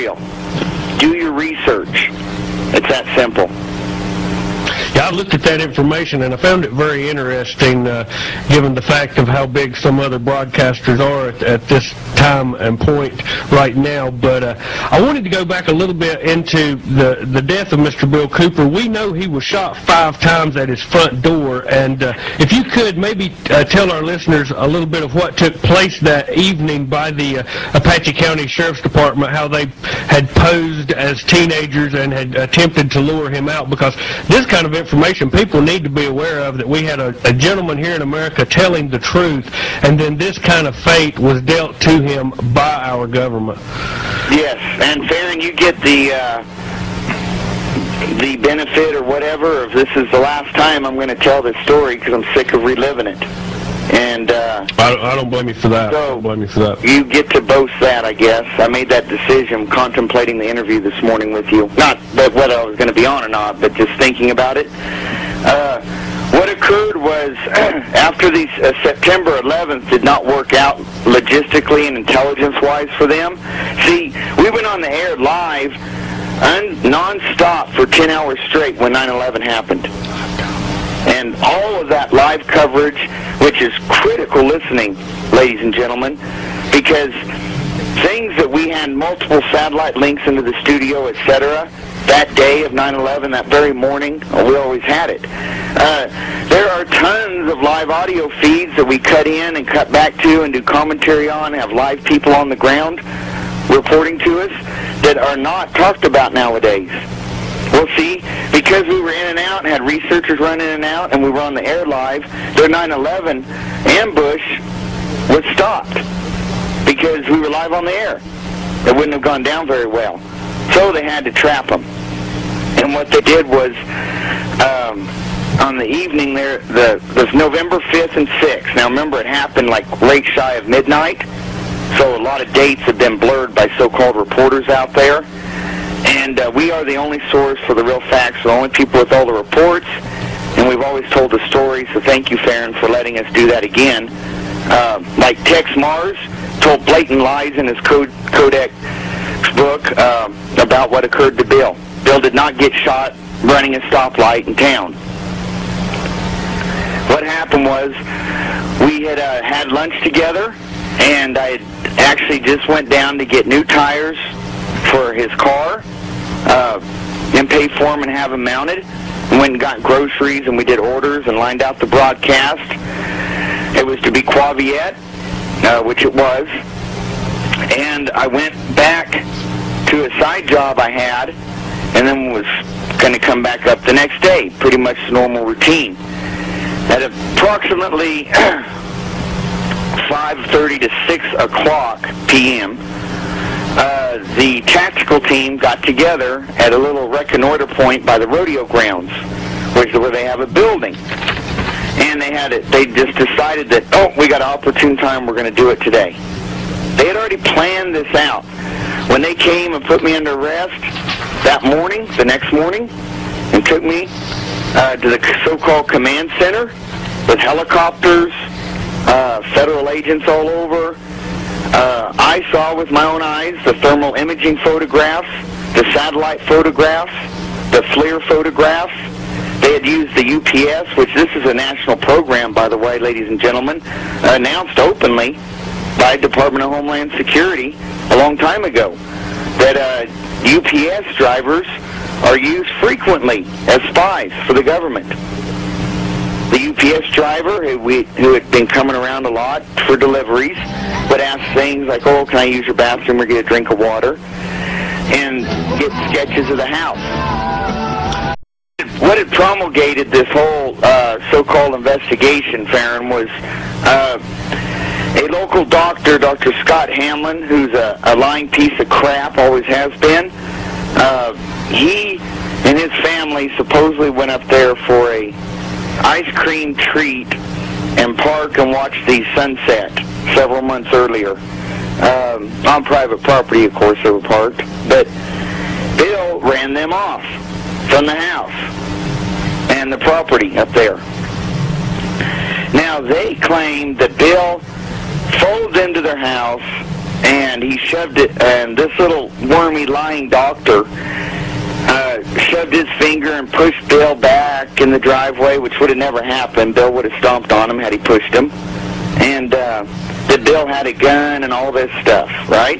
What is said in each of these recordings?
material. Do your research. It's that simple. Yeah, I looked at that information and I found it very interesting, given the fact of how big some other broadcasters are at this time and point right now. But I wanted to go back a little bit into the death of Mr. Bill Cooper. We know he was shot 5 times at his front door, and if you could maybe tell our listeners a little bit of what took place that evening by the Apache County Sheriff's Department, how they had posed as teenagers and had attempted to lure him out, because this kind of information people need to be aware of, that we had a gentleman here in America telling the truth, and then this kind of fate was dealt to him by our government. Yes, and Farron, you get the benefit or whatever of this is the last time I'm going to tell this story because I'm sick of reliving it. And I don't blame you for that. So I don't blame you for that. You get to boast that, I guess. I made that decision contemplating the interview this morning with you. Not that whether I was going to be on or not, but just thinking about it. What occurred was after the September 11th did not work out logistically and intelligence-wise for them. See, we went on the air live non-stop for 10 hours straight when 9/11 happened. And all of that live coverage, which is critical listening, ladies and gentlemen, because things that we had multiple satellite links into the studio, etc., that day of 9/11, that very morning, we always had it. There are tons of live audio feeds that we cut in and cut back to and do commentary on, have live people on the ground reporting to us that are not talked about nowadays. Well, see, because we were in and out and had researchers running in and out and we were on the air live, their 9/11 ambush was stopped because we were live on the air. It wouldn't have gone down very well. So they had to trap them. And what they did was, on the evening there, the November 5th and 6th. Now remember, it happened like right shy of midnight, so a lot of dates have been blurred by so-called reporters out there. And we are the only source for the real facts, the only people with all the reports, and we've always told the story, so thank you, Farron, for letting us do that again. Like Tex Mars told blatant lies in his Codex book about what occurred to Bill. Bill did not get shot running a stoplight in town. What happened was we had had lunch together, and I had actually just went down to get new tires for his car and pay for him and have him mounted. We went and got groceries, and we did orders and lined out the broadcast. It was to be Quaviet, which it was. And I went back to a side job I had, and then was going to come back up the next day, pretty much the normal routine. At approximately 5:30 to 6 o'clock p.m., the tactical team got together at a little reconnoiter point by the rodeo grounds, which is where they have a building. And they just decided that, oh, we got an opportune time, we're going to do it today. They had already planned this out. When they came and put me under arrest that morning, the next morning, and took me to the so-called command center with helicopters, federal agents all over, I saw with my own eyes the thermal imaging photographs, the satellite photographs, the FLIR photographs. They had used the UPS, which this is a national program, by the way, ladies and gentlemen, announced openly by Department of Homeland Security a long time ago, that UPS drivers are used frequently as spies for the government. The UPS driver, who had been coming around a lot for deliveries, would ask things like, oh, can I use your bathroom or get a drink of water, and get sketches of the house. What had promulgated this whole so-called investigation, Farron, was a local doctor, Dr. Scott Hamlin, who's a lying piece of crap, always has been. He and his family supposedly went up there for a ice cream treat and park and watch the sunset several months earlier. On private property, of course, they were parked. But Bill ran them off from the house and the property up there. Now, they claimed that Bill followed them to their house, and he shoved it, and this little wormy lying doctor shoved his finger and pushed Bill back in the driveway, which would have never happened. Bill would have stomped on him had he pushed him. And that Bill had a gun and all this stuff, right?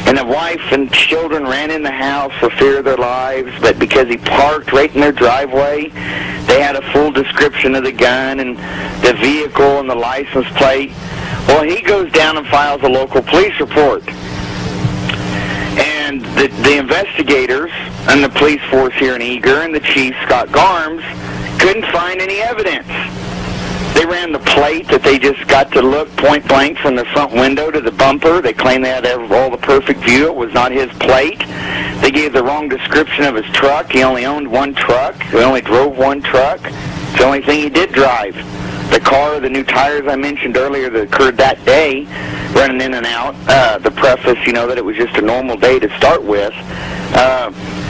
And the wife and children ran in the house for fear of their lives, but because he parked right in their driveway, they had a full description of the gun and the vehicle and the license plate. Well, he goes down and files a local police report. And the investigators and the police force here in Eager and the chief, Scott Garms, couldn't find any evidence. They ran the plate that they just got to look point blank from the front window to the bumper. They claimed they had all the perfect view. It was not his plate. They gave the wrong description of his truck. He only owned one truck. He only drove one truck. It's the only thing he did drive. The car, the new tires I mentioned earlier that occurred that day, running in and out, the preface, that it was just a normal day to start with,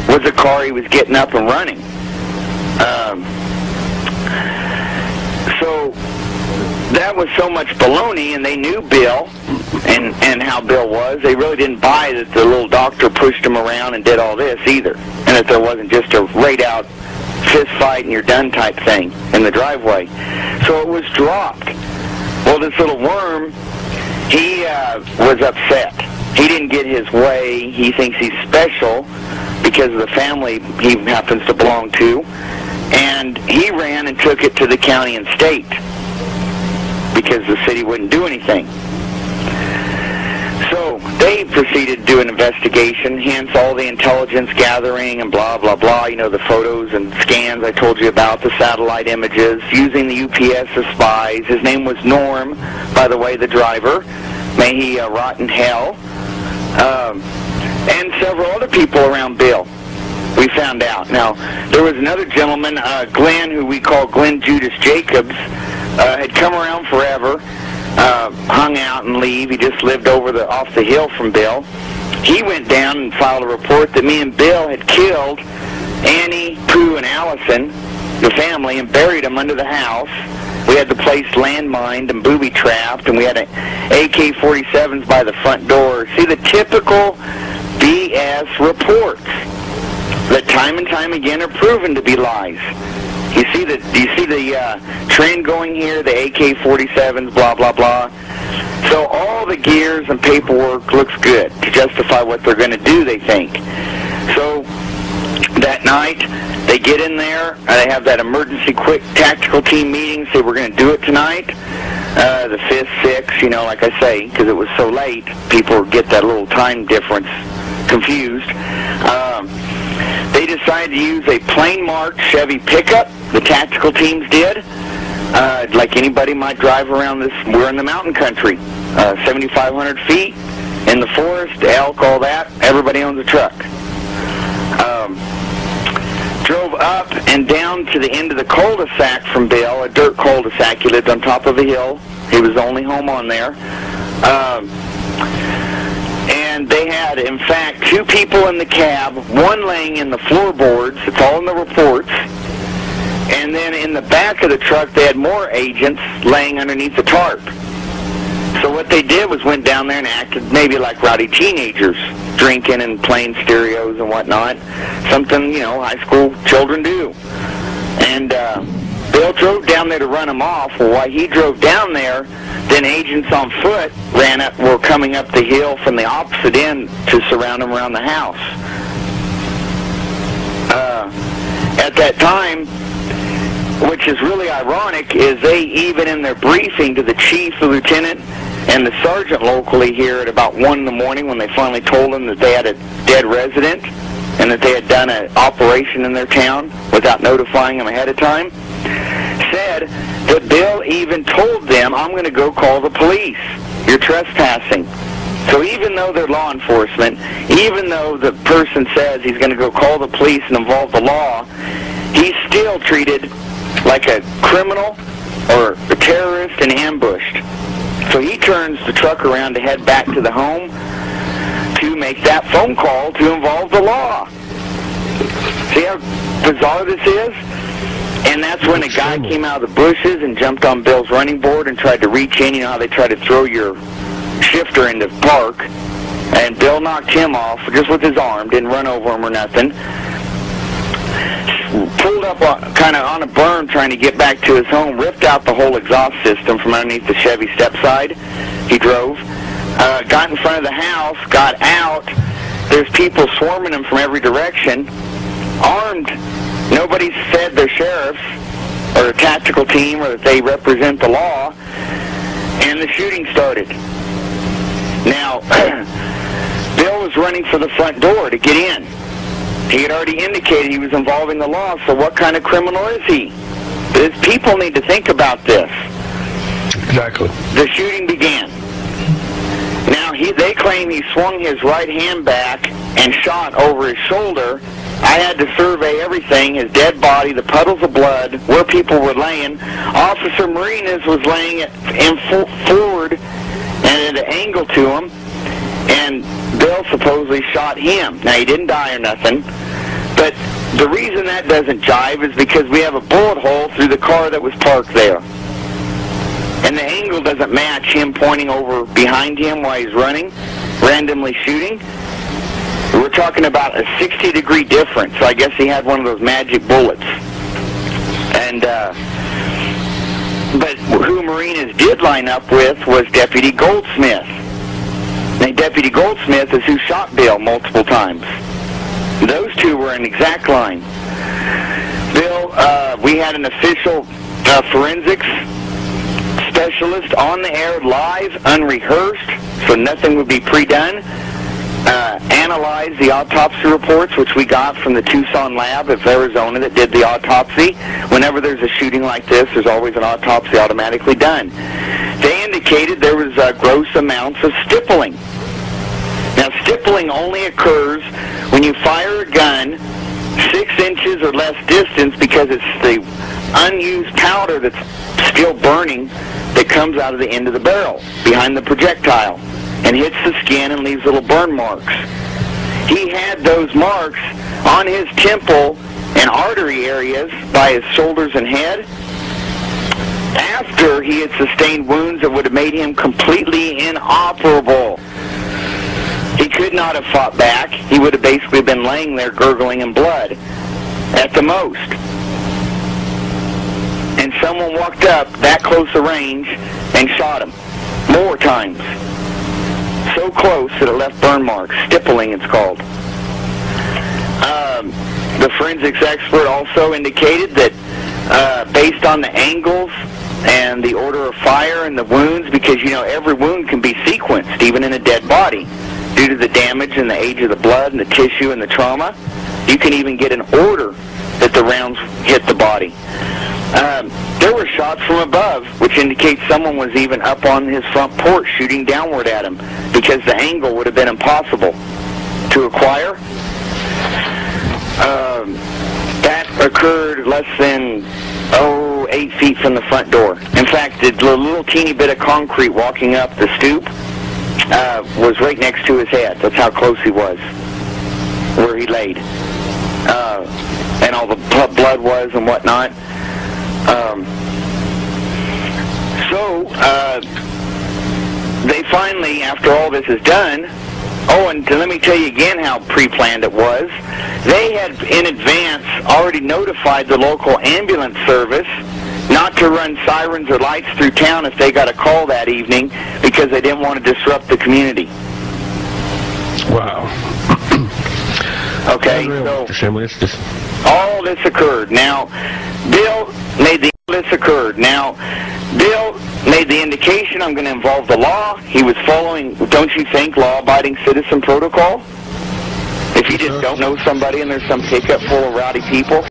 was a car he was getting up and running. So that was so much baloney, and they knew Bill and how Bill was. They really didn't buy that the little doctor pushed him around and did all this either, and that there wasn't just a right-out fist fight and you're done type thing in the driveway. So it was dropped. Well, this little worm, he was upset. He didn't get his way. He thinks he's special because of the family he happens to belong to. And he ran and took it to the county and state because the city wouldn't do anything. So they proceeded to do an investigation, hence all the intelligence gathering and blah, blah, blah, the photos and scans I told you about, the satellite images, using the UPS as spies. His name was Norm, by the way, the driver. May he rot in hell. And several other people around Bill, we found out. Now, there was another gentleman, Glenn, who we call Glenn Judas Jacobs, had come around forever, hung out and leave. He just lived off the hill from Bill. He went down and filed a report that me and Bill had killed Annie, Pooh, and Allison, the family, and buried them under the house. We had the place landmined and booby-trapped, and we had AK-47s by the front door. See, the typical BS reports that time and time again are proven to be lies. Do you see the trend going here, the AK-47s, blah, blah, blah? So all the gears and paperwork looks good to justify what they're going to do, they think. So that night, they get in there, they have that emergency quick tactical team meeting, say we're going to do it tonight. The 5th, 6th, like I say, because it was so late, people get that little time difference confused. They decided to use a plain marked Chevy pickup, the tactical teams did, like anybody might drive around this. We're in the mountain country, 7,500 feet, in the forest, elk, all that. Everybody owns a truck. Drove up and down to the end of the cul-de-sac from Bill, a dirt cul-de-sac. He lived on top of a hill. He was the only home on there. And they had, in fact, 2 people in the cab, one laying in the floorboards. It's all in the reports. And then in the back of the truck, they had more agents laying underneath the tarp. So what they did was went down there and acted maybe like rowdy teenagers, drinking and playing stereos and whatnot. Something, high school children do. And Bill drove down there to run them off. Well, while he drove down there, then agents on foot were coming up the hill from the opposite end to surround them around the house. At that time, which is really ironic, is they even in their briefing to the chief, the lieutenant, and the sergeant locally here at about 1 in the morning when they finally told them that they had a dead resident and that they had done an operation in their town without notifying them ahead of time, said that Bill even told them, I'm going to go call the police. You're trespassing. So even though they're law enforcement, even though the person says he's going to go call the police and involve the law, he's still treated like a criminal or a terrorist and ambushed. So he turns the truck around to head back to the home to make that phone call to involve the law. See how bizarre this is? And that's when a guy came out of the bushes and jumped on Bill's running board and tried to reach in. You know how they try to throw your shifter in the park, and Bill knocked him off just with his arm, didn't run over him or nothing. Pulled up kind of on a berm trying to get back to his home, ripped out the whole exhaust system from underneath the Chevy step side. He drove, got in front of the house, got out. There's people swarming him from every direction, armed. Nobody said they're sheriffs or a tactical team or that they represent the law, and the shooting started. Now, Bill was running for the front door to get in. He had already indicated he was involving the law, so what kind of criminal is he? People need to think about this. Exactly. The shooting began. Now, they claim he swung his right hand back and shot over his shoulder. I had to survey everything, his dead body, the puddles of blood, where people were laying. Officer Marinas was laying forward and at an angle to him, and Bill supposedly shot him. Now, he didn't die or nothing, but the reason that doesn't jive is because we have a bullet hole through the car that was parked there. And the angle doesn't match him pointing over behind him while he's running, randomly shooting. We're talking about a 60-degree difference, so I guess he had one of those magic bullets. And, but who Marinas did line up with was Deputy Goldsmith. Now, Deputy Goldsmith is who shot Bill multiple times. Those two were an exact line. Bill, we had an official forensics specialist on the air, live, unrehearsed, so nothing would be pre-done. Analyze the autopsy reports, which we got from the Tucson lab of Arizona that did the autopsy. Whenever there's a shooting like this, there's always an autopsy automatically done. They indicated there was gross amounts of stippling. Now, stippling only occurs when you fire a gun 6 inches or less distance because it's the unused powder that's still burning that comes out of the end of the barrel behind the projectile and hits the skin and leaves little burn marks. He had those marks on his temple and artery areas by his shoulders and head after he had sustained wounds that would have made him completely inoperable. He could not have fought back. He would have basically been laying there gurgling in blood at the most. And someone walked up that close to range and shot him more times. So close that it left burn marks. Stippling, it's called. The forensics expert also indicated that based on the angles and the order of fire and the wounds, because, you know, every wound can be sequenced, even in a dead body, due to the damage and the age of the blood and the tissue and the trauma. You can even get an order that the rounds hit the body. There were shots from above, which indicates someone was even up on his front porch shooting downward at him, because the angle would have been impossible to acquire. That occurred less than 8 feet from the front door. In fact, the little teeny bit of concrete walking up the stoop was right next to his head. That's how close he was, where he laid, and all the blood was and whatnot. They finally, after all this is done, and let me tell you again how pre-planned it was. They had, in advance, already notified the local ambulance service not to run sirens or lights through town if they got a call that evening, because they didn't want to disrupt the community. Wow. Okay, so all this occurred. Now, Bill made the indication, I'm going to involve the law. He was following, don't you think, law-abiding citizen protocol? If you just don't know somebody and there's some pickup full of rowdy people,